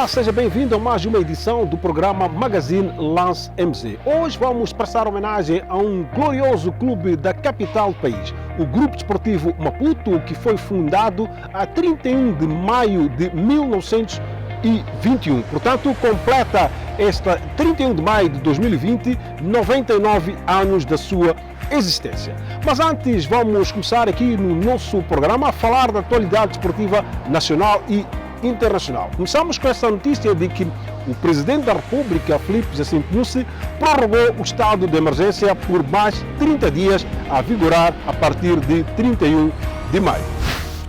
Olá, seja bem-vindo a mais uma edição do programa Magazine Lance MZ. Hoje vamos prestar homenagem a um glorioso clube da capital do país, o Grupo Desportivo Maputo, que foi fundado a 31 de maio de 1921. Portanto, completa esta 31 de maio de 2020, 99 anos da sua existência. Mas antes, vamos começar aqui no nosso programa a falar da atualidade desportiva nacional e internacional. Começamos com essa notícia de que o Presidente da República, Filipe Jacinto Nyusi, prorrogou o estado de emergência por mais 30 dias, a vigorar a partir de 31 de maio.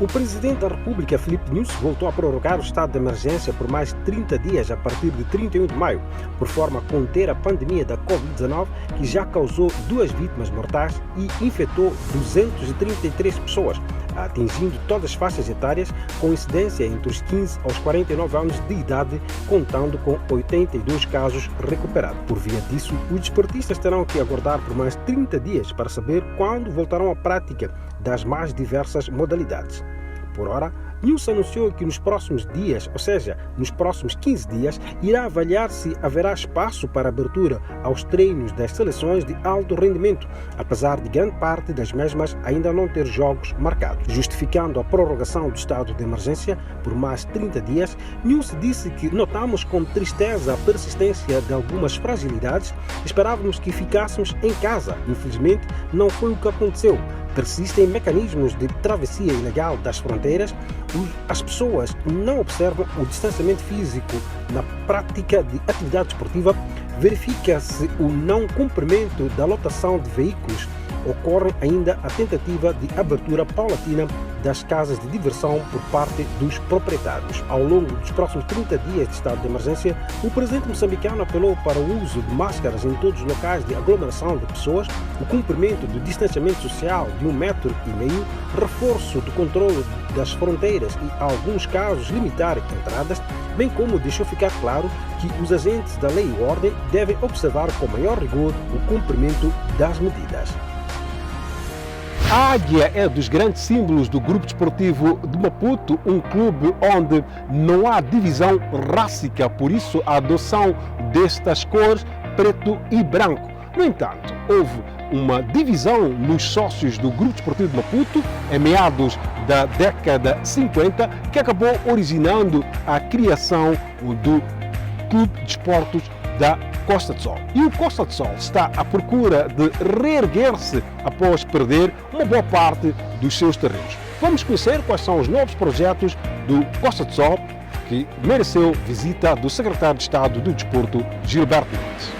O Presidente da República, Filipe Nyusi, voltou a prorrogar o estado de emergência por mais 30 dias a partir de 31 de maio, por forma a conter a pandemia da Covid-19, que já causou 2 vítimas mortais e infectou 233 pessoas, atingindo todas as faixas etárias, com incidência entre os 15 aos 49 anos de idade, contando com 82 casos recuperados. Por via disso, os desportistas terão que aguardar por mais 30 dias para saber quando voltarão à prática das mais diversas modalidades. Por ora, Nyusi anunciou que nos próximos dias, ou seja, nos próximos 15 dias, irá avaliar se haverá espaço para abertura aos treinos das seleções de alto rendimento, apesar de grande parte das mesmas ainda não ter jogos marcados. Justificando a prorrogação do estado de emergência por mais 30 dias, Nyusi disse que notamos com tristeza a persistência de algumas fragilidades, esperávamos que ficássemos em casa. Infelizmente, não foi o que aconteceu. Persistem mecanismos de travessia ilegal das fronteiras, as pessoas não observam o distanciamento físico na prática de atividade esportiva, verifica-se o não cumprimento da lotação de veículos, ocorre ainda a tentativa de abertura paulatina das casas de diversão por parte dos proprietários. Ao longo dos próximos 30 dias de estado de emergência, o presidente moçambicano apelou para o uso de máscaras em todos os locais de aglomeração de pessoas, o cumprimento do distanciamento social de 1,5 metro, reforço do controle das fronteiras e, em alguns casos, limitar entradas, bem como deixou ficar claro que os agentes da lei e ordem devem observar com maior rigor o cumprimento das medidas. A águia é dos grandes símbolos do Grupo Desportivo de Maputo, um clube onde não há divisão rássica, por isso a adoção destas cores preto e branco. No entanto, houve uma divisão nos sócios do Grupo Desportivo de Maputo em meados da década 50, que acabou originando a criação do Clube de Desportos da Costa do Sol. E o Costa do Sol está à procura de reerguer-se após perder uma boa parte dos seus terrenos. Vamos conhecer quais são os novos projetos do Costa do Sol, que mereceu visita do Secretário de Estado do Desporto, Gilberto Mendes.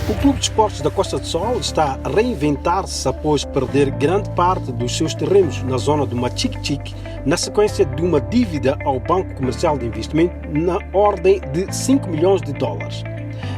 O Clube de Esportes da Costa do Sol está a reinventar-se após perder grande parte dos seus terrenos na zona do Machique-Chique, na sequência de uma dívida ao Banco Comercial de Investimento na ordem de $5 milhões.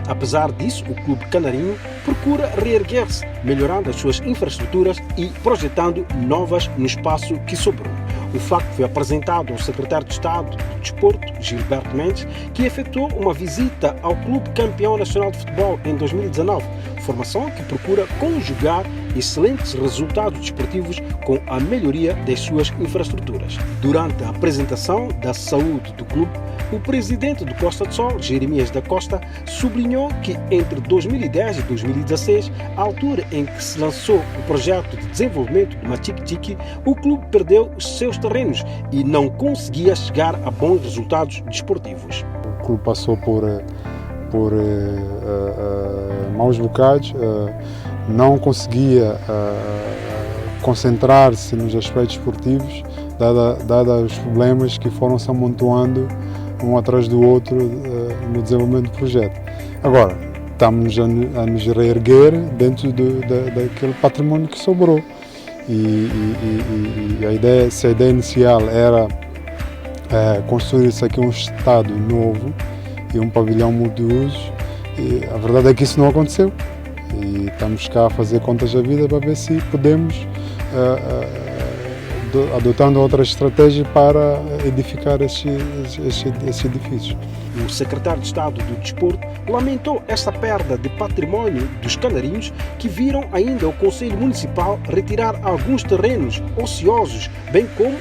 Apesar disso, o clube canarinho procura reerguer-se, melhorando as suas infraestruturas e projetando novas no espaço que sobrou. O facto foi apresentado ao secretário de Estado do Desporto, Gilberto Mendes, que efetuou uma visita ao clube campeão nacional de futebol em 2019, formação que procura conjugar excelentes resultados desportivos com a melhoria das suas infraestruturas. Durante a apresentação da saúde do clube, o presidente do Costa do Sol, Jeremias da Costa, sublinhou que entre 2010 e 2016, a altura em que se lançou o projeto de desenvolvimento do Machique-Chique, o clube perdeu os seus terrenos e não conseguia chegar a bons resultados desportivos. O clube passou por maus bocados, não conseguia concentrar-se nos aspectos esportivos, dada os problemas que foram se amontoando um atrás do outro no desenvolvimento do projeto. Agora, estamos a nos reerguer dentro daquele património que sobrou. E se a ideia inicial era construir-se aqui um estado novo e um pavilhão multiusos, a verdade é que isso não aconteceu. E estamos cá a fazer contas da vida para ver se podemos, adotando outras estratégias para edificar esse edifício. O secretário de Estado do Desporto lamentou esta perda de património dos canarinhos, que viram ainda o Conselho Municipal retirar alguns terrenos ociosos, bem como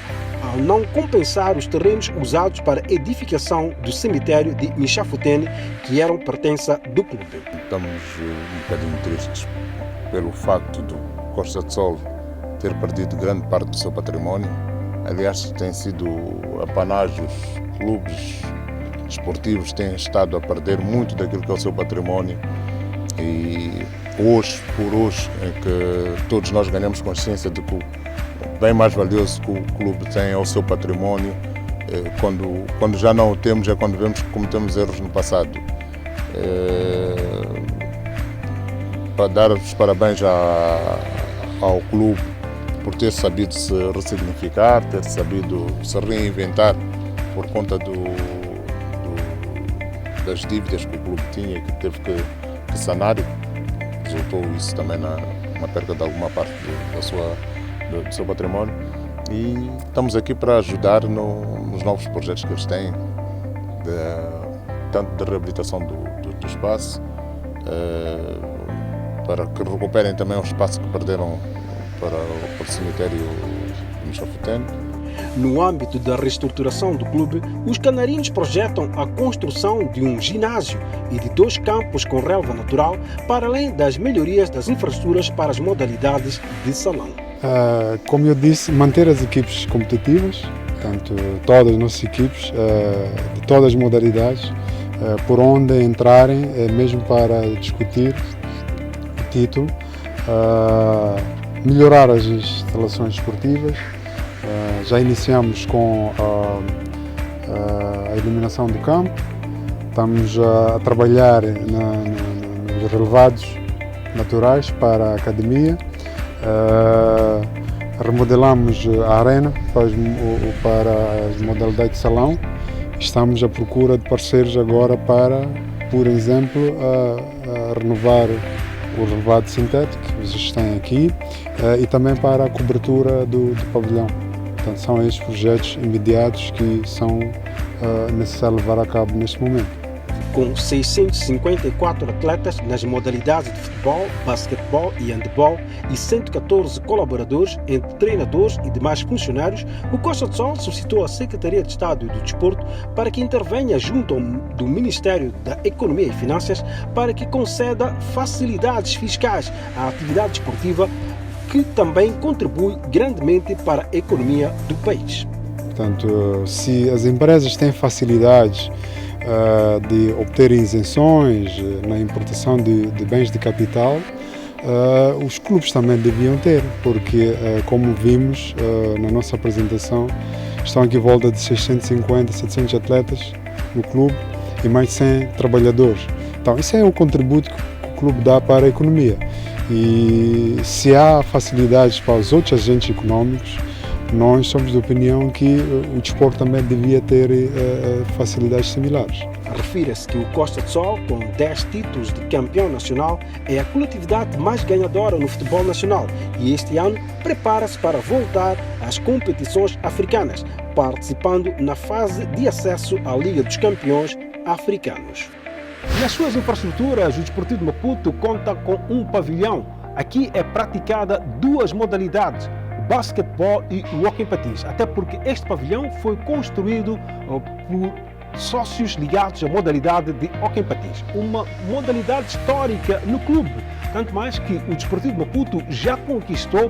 ao não compensar os terrenos usados para a edificação do cemitério de Michafutene, que eram pertença do clube. Estamos um bocadinho tristes pelo facto do Costa do Sol ter perdido grande parte do seu património. Aliás, tem sido apanágio, os clubes esportivos têm estado a perder muito daquilo que é o seu património, e hoje, por hoje, em que todos nós ganhamos consciência de que o bem mais valioso que o clube tem é o seu património, quando já não o temos é quando vemos que cometemos erros no passado. Para dar os parabéns ao clube por ter sabido se ressignificar, ter sabido se reinventar por conta das dívidas que o clube tinha e que teve que sanar. Resultou isso também na perda de alguma parte do seu património, e estamos aqui para ajudar nos novos projetos que eles têm, tanto de reabilitação do espaço, para que recuperem também o espaço que perderam para o cemitério de Michafutene. No âmbito da reestruturação do clube, os canarinos projetam a construção de um ginásio e de 2 campos com relva natural, para além das melhorias das infraestruturas para as modalidades de salão. Como eu disse, manter as equipes competitivas, portanto, todas as nossas equipes, de todas as modalidades, por onde entrarem, mesmo para discutir o título, melhorar as instalações esportivas. Já iniciamos com a iluminação do campo, estamos a trabalhar nos relevados naturais para a academia, remodelamos a arena para as modalidades de salão. Estamos à procura de parceiros agora para, por exemplo, renovar o relevado sintético que vocês têm aqui, e também para a cobertura do pavilhão. Portanto, são estes projetos imediatos que são necessários levar a cabo neste momento. Com 654 atletas nas modalidades de futebol, basquetebol e handebol e 114 colaboradores, entre treinadores e demais funcionários, o Costa do Sol solicitou à Secretaria de Estado do Desporto para que intervenha junto do Ministério da Economia e Finanças para que conceda facilidades fiscais à atividade desportiva, que também contribui grandemente para a economia do país. Portanto, se as empresas têm facilidades de obter isenções na importação de bens de capital, os clubes também deviam ter, porque, como vimos na nossa apresentação, estão aqui em volta de 650, 700 atletas no clube e mais de 100 trabalhadores. Então, isso é o contributo que o clube dá para a economia. E se há facilidades para os outros agentes econômicos, nós somos de opinião que o desporto também devia ter facilidades similares. Refira-se que o Costa do Sol, com 10 títulos de campeão nacional, é a coletividade mais ganhadora no futebol nacional e este ano prepara-se para voltar às competições africanas, participando na fase de acesso à Liga dos Campeões Africanos. Nas suas infraestruturas, o Desportivo de Maputo conta com um pavilhão. Aqui é praticada 2 modalidades, o basquetebol e o hóquei em patins, até porque este pavilhão foi construído por sócios ligados à modalidade de hóquei em patins, uma modalidade histórica no clube, tanto mais que o Desportivo de Maputo já conquistou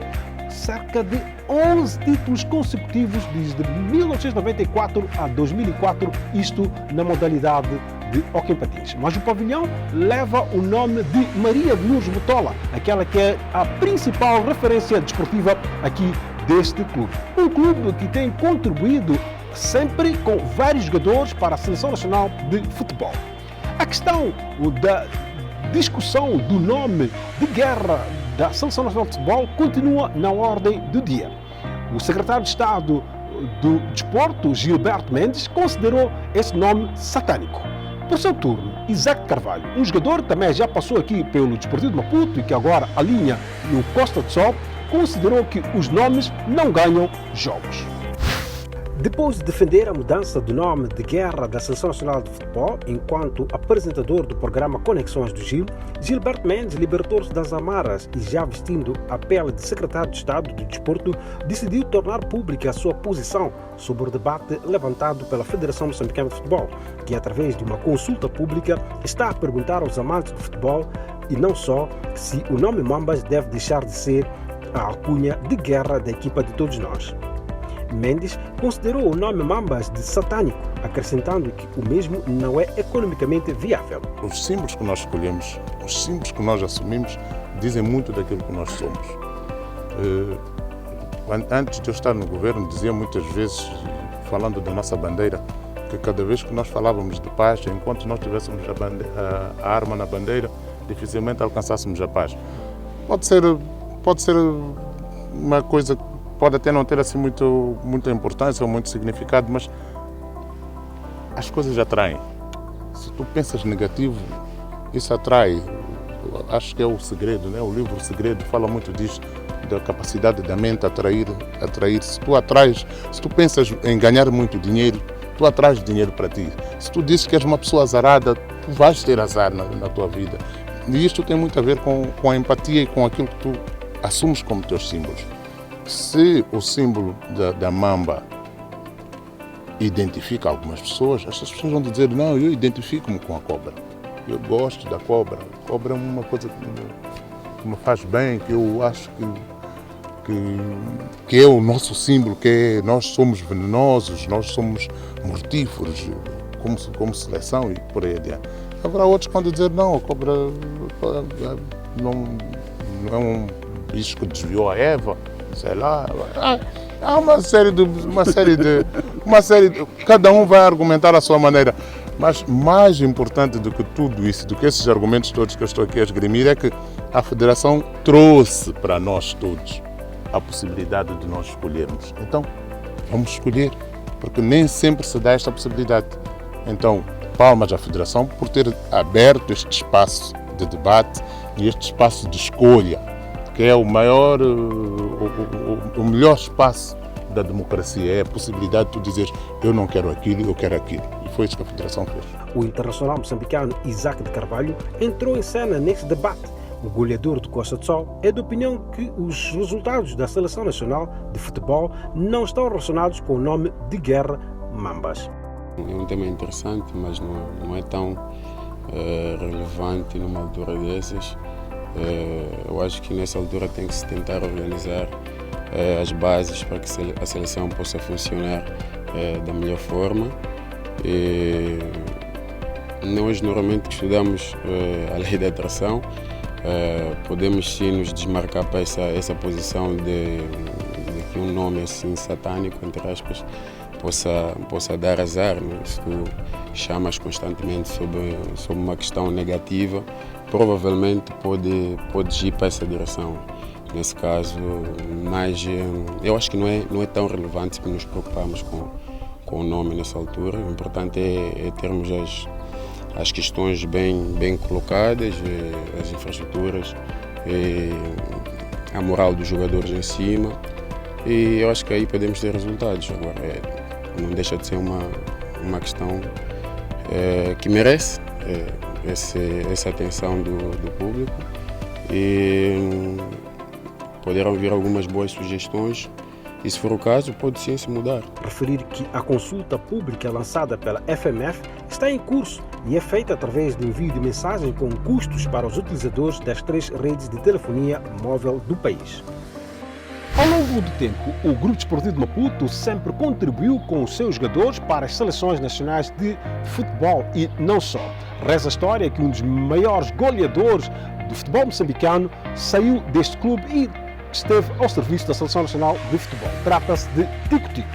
cerca de 11 títulos consecutivos desde 1994 a 2004, isto na modalidade de hóquei em patins. Mas o pavilhão leva o nome de Maria de Lourdes Botola, aquela que é a principal referência desportiva aqui deste clube. Um clube que tem contribuído sempre com vários jogadores para a Seleção Nacional de Futebol. A questão da discussão do nome de guerra da Seleção Nacional de Futebol continua na ordem do dia. O secretário de Estado do Desporto, Gilberto Mendes, considerou esse nome satânico. Por seu turno, Isaac Carvalho, um jogador que também já passou aqui pelo Desportivo de Maputo e que agora alinha no Costa do Sol, considerou que os nomes não ganham jogos. Depois de defender a mudança do nome de guerra da Seleção Nacional de Futebol, enquanto apresentador do programa Conexões do Gil, Gilberto Mendes libertou-se das amarras e, já vestindo a pele de secretário de Estado do Desporto, decidiu tornar pública a sua posição sobre o debate levantado pela Federação Moçambicana de Futebol, que, através de uma consulta pública, está a perguntar aos amantes do futebol, e não só, se o nome Mambas deve deixar de ser a alcunha de guerra da equipa de todos nós. Mendes considerou o nome Mambas de satânico, acrescentando que o mesmo não é economicamente viável. Os símbolos que nós escolhemos, os símbolos que nós assumimos, dizem muito daquilo que nós somos. Antes de eu estar no governo, dizia muitas vezes, falando da nossa bandeira, que cada vez que nós falávamos de paz, enquanto nós tivéssemos a arma na bandeira, dificilmente alcançássemos a paz. Pode ser uma coisa que pode até não ter assim muita importância ou muito significado, mas as coisas atraem. Se tu pensas negativo, isso atrai. Acho que é o segredo, né? O livro O Segredo fala muito disso, da capacidade da mente atrair. Se tu pensas em ganhar muito dinheiro, tu atrais dinheiro para ti. Se tu dizes que és uma pessoa azarada, tu vais ter azar na tua vida. E isto tem muito a ver com a empatia e com aquilo que tu assumes como teus símbolos. Se o símbolo da mamba identifica algumas pessoas, essas pessoas vão dizer, não, eu identifico-me com a cobra. Eu gosto da cobra. A cobra é uma coisa que me faz bem, que eu acho que é o nosso símbolo, nós somos venenosos, nós somos mortíferos, como seleção e por aí adiante. Haverá outros que vão dizer, não, a cobra não é um bicho que desviou a Eva, sei lá. Há uma série de. Cada um vai argumentar à sua maneira. Mas mais importante do que tudo isso, do que esses argumentos todos que eu estou aqui a esgrimir, é que a Federação trouxe para nós todos a possibilidade de nós escolhermos. Então, vamos escolher, porque nem sempre se dá esta possibilidade. Então, palmas à Federação por ter aberto este espaço de debate e este espaço de escolha, que é o melhor espaço da democracia, é a possibilidade de tu dizeres eu não quero aquilo, eu quero aquilo. E foi isso que a Federação fez. O internacional moçambicano Isaac de Carvalho entrou em cena neste debate. O goleador do Costa do Sol é de opinião que os resultados da Seleção Nacional de Futebol não estão relacionados com o nome de guerra Mambas. É um tema interessante, mas não é tão relevante numa altura dessas. Eu acho que nessa altura tem que se tentar organizar as bases para que a seleção possa funcionar da melhor forma. Nós normalmente estudamos a lei da atração, podemos sim nos desmarcar para essa posição de que um nome assim satânico, entre aspas, possa dar azar, né? Se tu chamas constantemente sobre uma questão negativa, provavelmente pode ir para essa direção. Nesse caso, mas eu acho que não é tão relevante para nos preocuparmos com o nome nessa altura. O importante é termos as questões bem colocadas, as infraestruturas, a moral dos jogadores em cima, e eu acho que aí podemos ter resultados. Agora, não deixa de ser uma questão que merece essa atenção do público, e poderão vir algumas boas sugestões, e se for o caso, pode sim se mudar. Referir que a consulta pública lançada pela FMF está em curso e é feita através do envio de mensagem com custos para os utilizadores das 3 redes de telefonia móvel do país. Ao longo do tempo, o Grupo Desportivo de Maputo sempre contribuiu com os seus jogadores para as seleções nacionais de futebol e não só. Reza a história que um dos maiores goleadores do futebol moçambicano saiu deste clube e esteve ao serviço da Seleção Nacional de Futebol. Trata-se de Tico Tico.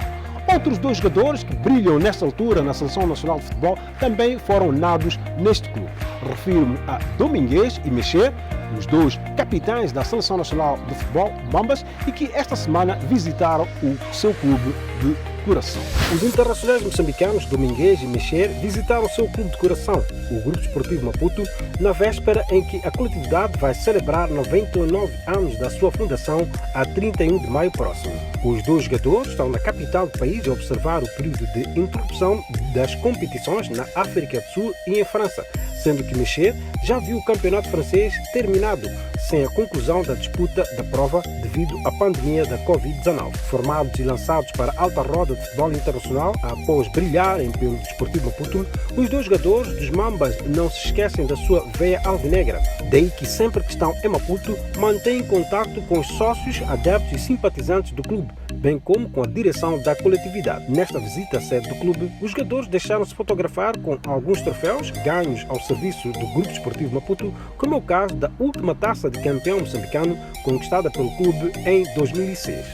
Outros 2 jogadores que brilham nesta altura na Seleção Nacional de Futebol também foram nados neste clube. Refiro-me a Domingues e Mexer, os 2 capitães da Seleção Nacional de Futebol, Mambas, e que esta semana visitaram o seu clube de coração. Os internacionais moçambicanos Domingues e Mexer visitaram o seu clube de coração, o Grupo Desportivo Maputo, na véspera em que a coletividade vai celebrar 99 anos da sua fundação a 31 de maio próximo. Os dois jogadores estão na capital do país a observar o período de interrupção das competições na África do Sul e em França, sendo que Mexer já viu o campeonato francês terminado, sem a conclusão da disputa da prova devido à pandemia da Covid-19. Formados e lançados para a alta roda de futebol internacional após brilharem pelo Desportivo Maputo, os dois jogadores dos Mambas não se esquecem da sua veia alvinegra. Daí que sempre que estão em Maputo, mantêm contato com os sócios, adeptos e simpatizantes do clube, bem como com a direção da coletividade. Nesta visita à sede do clube, os jogadores deixaram-se fotografar com alguns troféus ganhos ao serviço do Grupo Desportivo Maputo, como é o caso da última taça de campeão moçambicano conquistada pelo clube em 2006.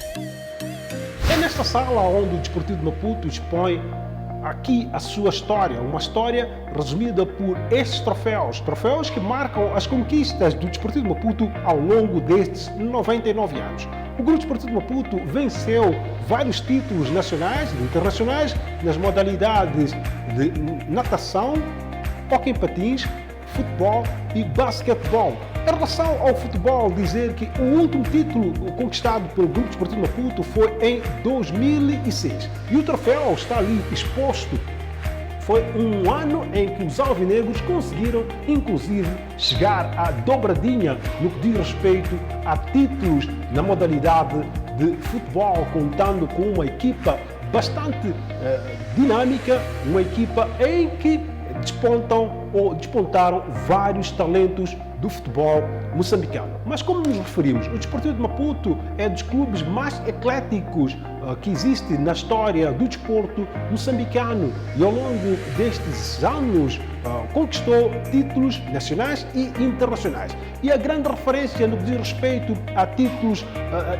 É nesta sala onde o Desportivo de Maputo expõe aqui a sua história, uma história resumida por estes troféus que marcam as conquistas do Desportivo de Maputo ao longo destes 99 anos. O Grupo Desportivo de Maputo venceu vários títulos nacionais e internacionais nas modalidades de natação, hóquei em patins, futebol e basquetebol. Em relação ao futebol, dizer que o último título conquistado pelo Grupo Desportivo de Maputo foi em 2006 e o troféu está ali exposto. Foi um ano em que os alvinegros conseguiram, inclusive, chegar à dobradinha no que diz respeito a títulos na modalidade de futebol, contando com uma equipa bastante dinâmica, uma equipa em que despontaram vários talentos do futebol moçambicano. Mas como nos referimos, o Desportivo de Maputo é dos clubes mais ecléticos que existe na história do desporto moçambicano e ao longo destes anos conquistou títulos nacionais e internacionais. E a grande referência no que diz respeito a títulos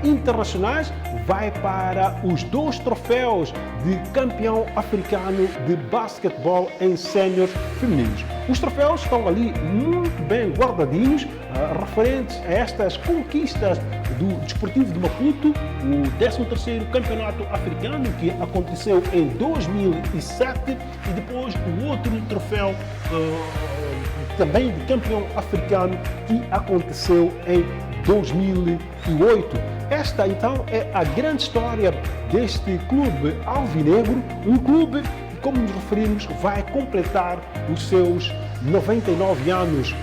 internacionais vai para os 2 troféus de campeão africano de basquetebol em séniores femininos. Os troféus estão ali muito bem guardadinhos, referentes a estas conquistas do Desportivo de Maputo, o 13º campeonato africano que aconteceu em 2007 e depois o outro troféu também de campeão africano que aconteceu em 2008. Esta então é a grande história deste clube alvinegro, um clube que, como nos referimos, vai completar os seus 99 anos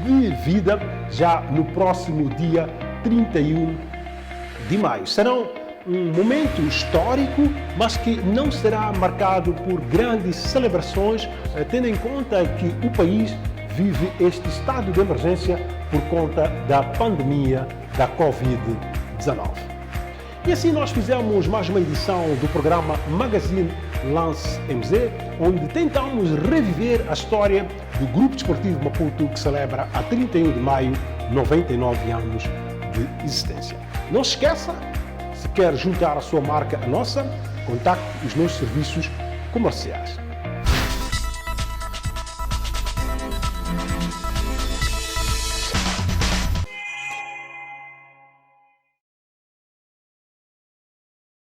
de vida já no próximo dia 31 de maio. Serão um momento histórico, mas que não será marcado por grandes celebrações, tendo em conta que o país vive este estado de emergência por conta da pandemia da Covid-19. E assim nós fizemos mais uma edição do programa Magazine Lance MZ, onde tentamos reviver a história do Grupo Desportivo Maputo, que celebra a 31 de maio 99 anos de existência. Não se esqueça, se quer juntar a sua marca à nossa, contacte os nossos serviços comerciais.